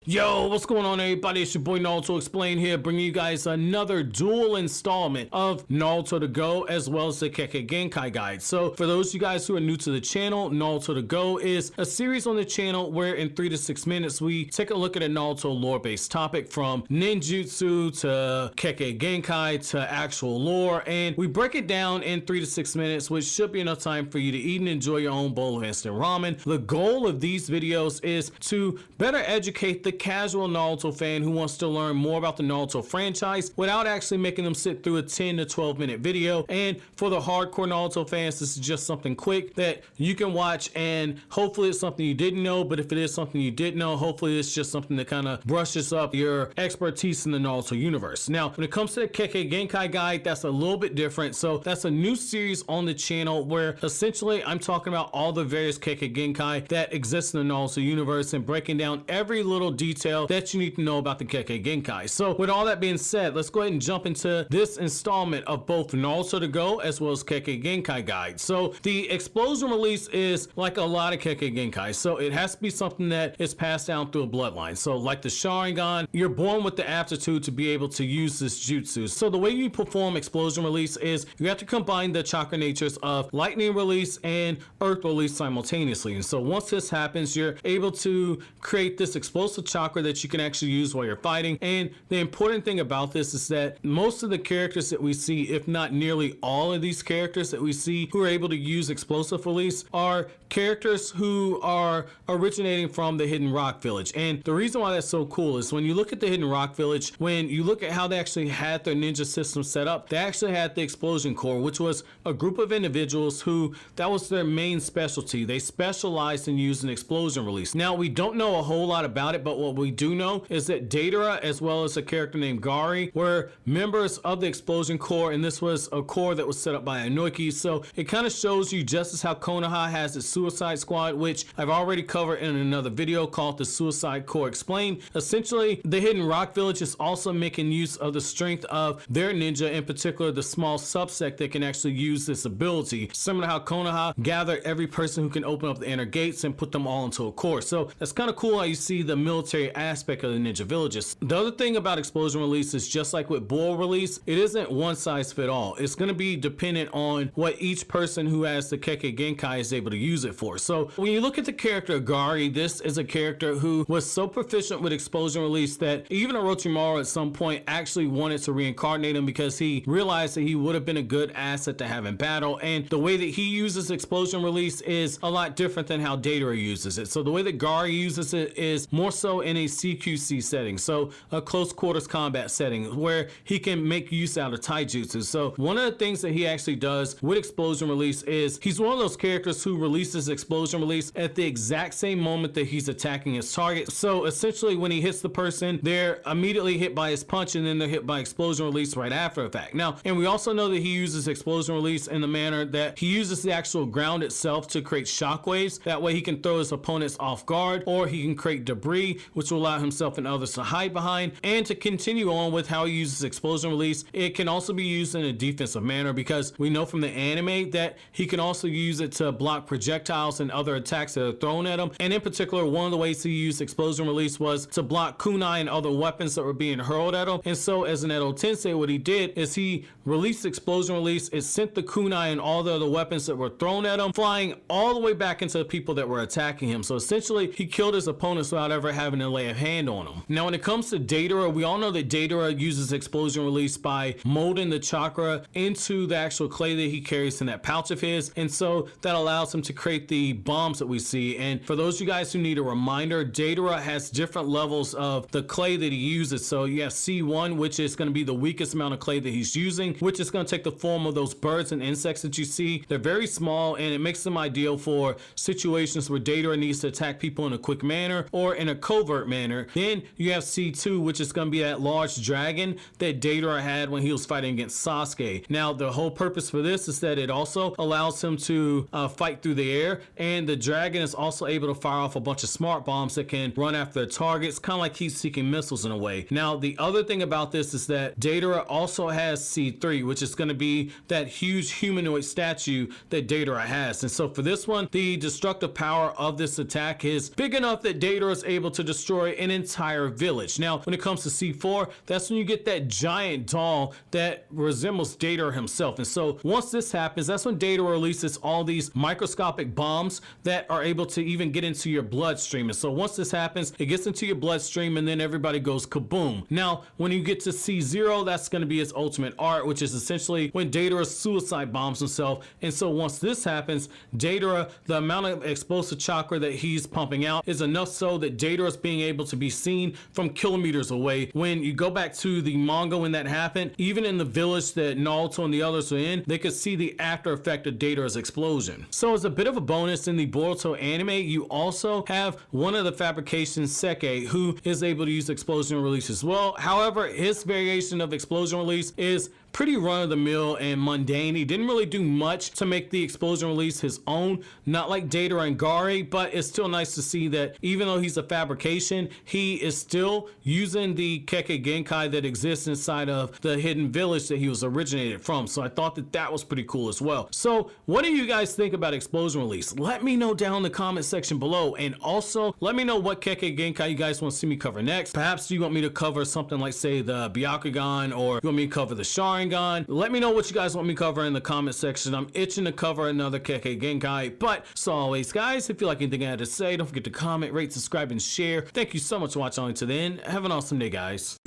Yo, what's going on everybody? It's your boy Naruto Explain here, bringing you guys another dual installment of Naruto to Go as well as the Kekkei Genkai guide. So for those of you guys who are new to the channel, Naruto to Go is a series on the channel where in 3 to 6 minutes we take a look at a Naruto lore based topic from ninjutsu to Kekkei Genkai to actual lore, and we break it down in 3 to 6 minutes, which should be enough time for you to eat and enjoy your own bowl of instant ramen. The goal of these videos is to better educate the casual Naruto fan who wants to learn more about the Naruto franchise without actually making them sit through a 10 to 12 minute video. And for the hardcore Naruto fans, this is just something quick that you can watch, and hopefully it's something you didn't know, but if it is something you did know, hopefully it's just something that kind of brushes up your expertise in the Naruto universe. Now, when it comes to the Kekkei Genkai guide, that's a little bit different. So that's a new series on the channel where essentially I'm talking about all the various Kekkei Genkai that exist in the Naruto universe and breaking down every little detail that you need to know about the Kekkei Genkai. So with all that being said, let's go ahead and jump into this installment of both Naruto to Go as well as Kekkei Genkai guide. So the explosion release is like a lot of Kekkei Genkai, so it has to be something that is passed down through a bloodline. So like the Sharingan, you're born with the aptitude to be able to use this jutsu. So the way you perform explosion release is you have to combine the chakra natures of lightning release and earth release simultaneously. And so once this happens, you're able to create this explosive chakra that you can actually use while you're fighting. And the important thing about this is that most of the characters that we see, if not nearly all of these characters that we see who are able to use explosive release, are characters who are originating from the Hidden Rock Village. And the reason why that's so cool is when you look at the Hidden Rock Village, when you look at how they actually had their ninja system set up, they actually had the Explosion Corps, which was a group of individuals who that was their main specialty. They specialized in using explosion release. Now, we don't know a whole lot about it, but what we do know is that Deidara as well as a character named Gari were members of the Explosion Corps, and this was a corps that was set up by Anuki. So it kind of shows you just as how Konoha has its Suicide Squad, which I've already covered in another video called the Suicide Corps Explained. Essentially, the Hidden Rock Village is also making use of the strength of their ninja, in particular the small subsect that can actually use this ability, similar to how Konoha gathered every person who can open up the inner gates and put them all into a corps. So that's kind of cool how you see the military aspect of the ninja villages. The other thing about explosion release is just like with bull release, it isn't one size fit all. It's going to be dependent on what each person who has the Kekkei Genkai is able to use it for. So when you look at the character Gari, this is a character who was so proficient with explosion release that even Orochimaru at some point actually wanted to reincarnate him because he realized that he would have been a good asset to have in battle. And the way that he uses explosion release is a lot different than how Deidara uses it. So the way that Gari uses it is more so in a CQC setting, so a close quarters combat setting where he can make use out of taijutsu. So one of the things that he actually does with explosion release is he's one of those characters who releases explosion release at the exact same moment that he's attacking his target. So essentially when he hits the person, they're immediately hit by his punch and then they're hit by explosion release right after the fact. Now, and we also know that he uses explosion release in the manner that he uses the actual ground itself to create shockwaves. That way he can throw his opponents off guard, or he can create debris, which will allow himself and others to hide behind. And to continue on with how he uses explosion release, it can also be used in a defensive manner because we know from the anime that he can also use it to block projectiles and other attacks that are thrown at him. And in particular, one of the ways he used explosion release was to block kunai and other weapons that were being hurled at him. And so as an Edo Tensei, what he did is he released explosion release. It sent the kunai and all the other weapons that were thrown at him flying all the way back into the people that were attacking him. So essentially he killed his opponents without ever having to lay a hand on them. Now when it comes to Deidara, we all know that Deidara uses explosion release by molding the chakra into the actual clay that he carries in that pouch of his, and so that allows him to create the bombs that we see. And for those of you guys who need a reminder, Deidara has different levels of the clay that he uses. So you have C1, which is going to be the weakest amount of clay that he's using, which is going to take the form of those birds and insects that you see. They're very small and it makes them ideal for situations where Deidara needs to attack people in a quick manner or in a covert manner. Then you have C2, which is going to be that large dragon that Deidara had when he was fighting against Sasuke. Now the whole purpose for this is that it also allows him to fight through the air, and the dragon is also able to fire off a bunch of smart bombs that can run after the targets, kind of like heat-seeking missiles in a way. Now the other thing about this is that Deidara also has C3, which is going to be that huge humanoid statue that Deidara has. And so for this one, the destructive power of this attack is big enough that Deidara is able to destroy destroy an entire village. Now, when it comes to C4, that's when you get that giant doll that resembles Datara himself. And so once this happens, that's when Datara releases all these microscopic bombs that are able to even get into your bloodstream. And so once this happens, it gets into your bloodstream and then everybody goes kaboom. Now, when you get to C0, that's going to be his ultimate art, which is essentially when Datara suicide bombs himself. And so once this happens, Datara, the amount of explosive chakra that he's pumping out is enough so that Datara is being able to be seen from kilometers away. When you go back to the manga when that happened, even in the village that Naruto and the others were in, they could see the after effect of Datara's explosion. So as a bit of a bonus in the Boruto anime, you also have one of the fabrications, Sekkei, who is able to use explosion release as well. However, his variation of explosion release is pretty run-of-the-mill and mundane. He didn't really do much to make the explosion release his own, not like Datara and Gari, but it's still nice to see that even though he's a fabrication, he is still using the Kekkei Genkai that exists inside of the hidden village that he was originated from. So I thought that that was pretty cool as well. So what do you guys think about explosion release? Let me know down in the comment section below, and also let me know what Kekkei Genkai you guys want to see me cover next. Perhaps you want me to cover something like, say, the Byakugan, or you want me to cover the Sharingan. Let me know what you guys want me to cover in the comment section. I'm itching to cover another Kekkei Genkai. But as always, guys, if you like anything I had to say, don't forget to comment, rate, subscribe, and share. Thank you so much for watching until then. Have an awesome day, guys.